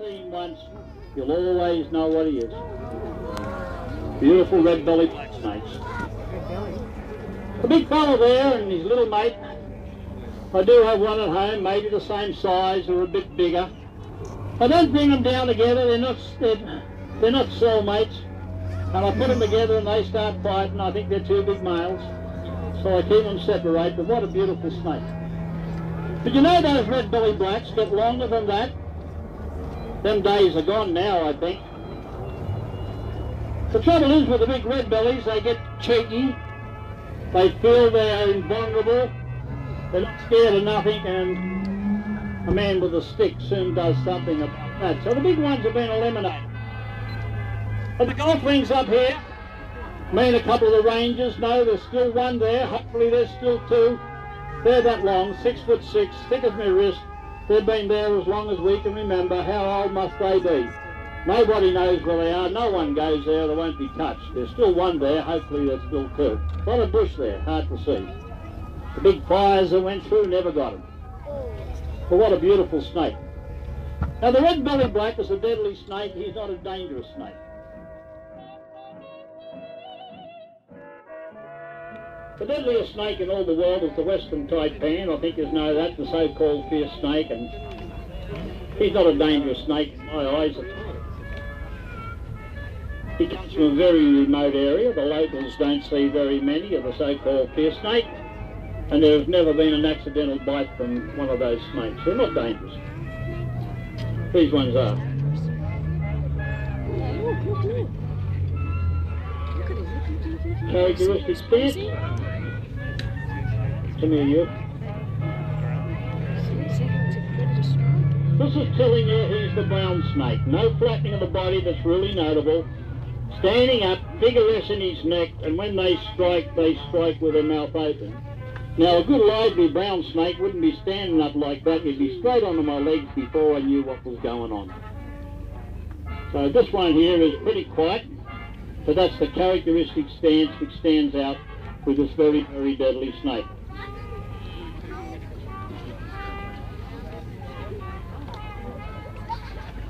see him once, you'll always know what he is. Beautiful red-bellied black snakes. The big fellow there and his little mate, I do have one at home, maybe the same size or a bit bigger. I don't bring them down together, they're not cellmates. And I put them together and they start fighting. I think they're two big males. So I keep them separate, but what a beautiful snake. But you know those red-bellied blacks get longer than that? Them days are gone now, I think. The trouble is with the big red bellies, they get cheeky. They feel they're invulnerable. They're not scared of nothing, and a man with a stick soon does something about that. So the big ones have been eliminated. But the golf rings up here, me and a couple of the rangers know there's still one there. Hopefully there's still two. They're that long, 6'6", thick as my wrist. They've been there as long as we can remember. How old must they be? Nobody knows where they are. No one goes there. They won't be touched. There's still one there. Hopefully there's still two. A lot of bush there. Hard to see. The big fires that went through never got them. But what a beautiful snake. Now the red-bellied black is a deadly snake. He's not a dangerous snake. The deadliest snake in all the world is the western taipan. I think you know that, the so-called fierce snake, and he's not a dangerous snake in my eyes. He comes from a very remote area. The locals don't see very many of the so-called fierce snake, and there has never been an accidental bite from one of those snakes. They're not dangerous. These ones are. Characteristic stance. Come here, you. This is telling you he's the brown snake. No flattening of the body that's really notable. Standing up, vigorous in his neck, and when they strike with their mouth open. Now, a good lively brown snake wouldn't be standing up like that. He'd be straight onto my legs before I knew what was going on. So this one here is pretty quiet, but that's the characteristic stance which stands out with this very, very deadly snake.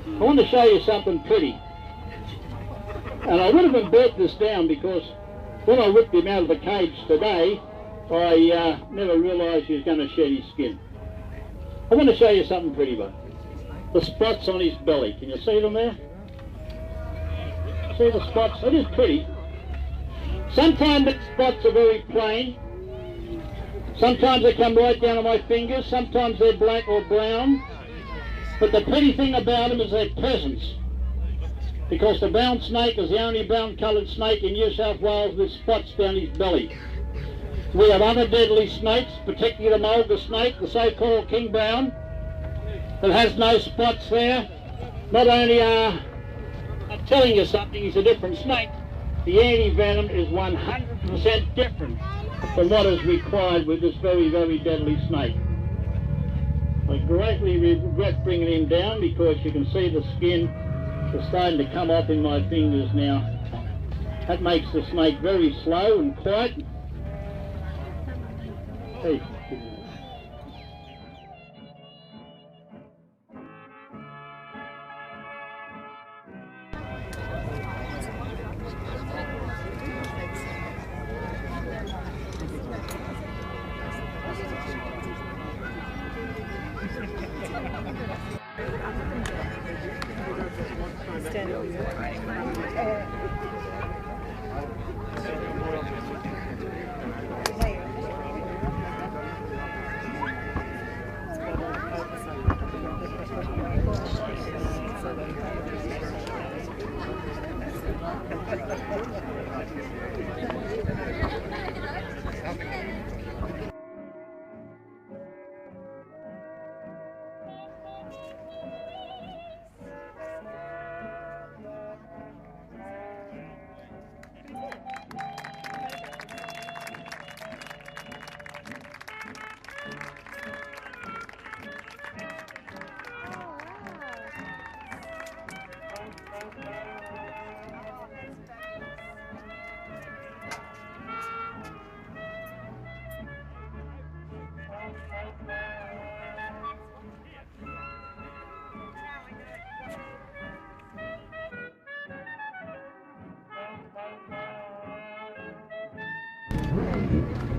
I want to show you something pretty. And I would have embed this down because when I whipped him out of the cage today, I never realised he was going to shed his skin. I want to show you something pretty, though. The spots on his belly. Can you see them there? See the spots? It is pretty. Sometimes the spots are very plain. Sometimes they come right down to my fingers. Sometimes they're black or brown. But the pretty thing about them is their presence. Because the brown snake is the only brown coloured snake in New South Wales with spots down his belly. We have other deadly snakes, particularly the mulga snake, the so-called king brown, that has no spots there. Not only I'm telling you something, he's a different snake, the anti-venom is 100% different from what is required with this very, very deadly snake. I greatly regret bringing him down because you can see the skin is starting to come off in my fingers now. That makes the snake very slow and quiet. Hey.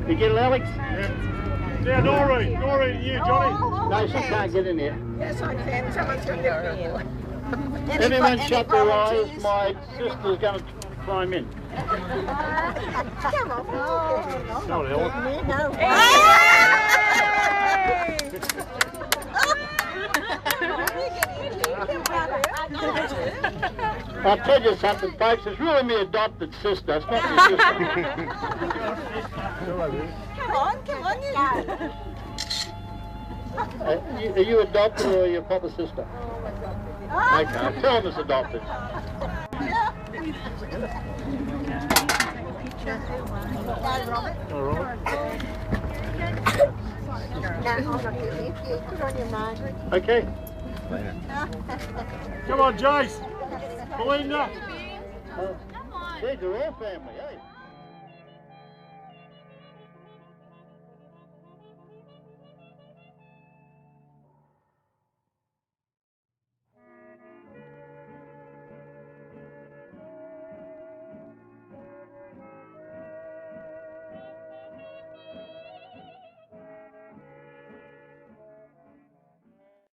You get it, Alex? Yeah, Noreen and you, Johnny. No, she can't get in here. Yes, I can. Someone's going to get in. Everyone shut their eyes. My sister's going to climb in. Come on. No, Helen. No. I'll tell you something, folks. It's really my adopted sister. It's not my sister. Come on, you. Are you adopted or are you Papa's sister? Okay, I'll tell them it's adopted. All right. Put on your mind. Okay. Come on, Jace. Belinda. These are all family, eh?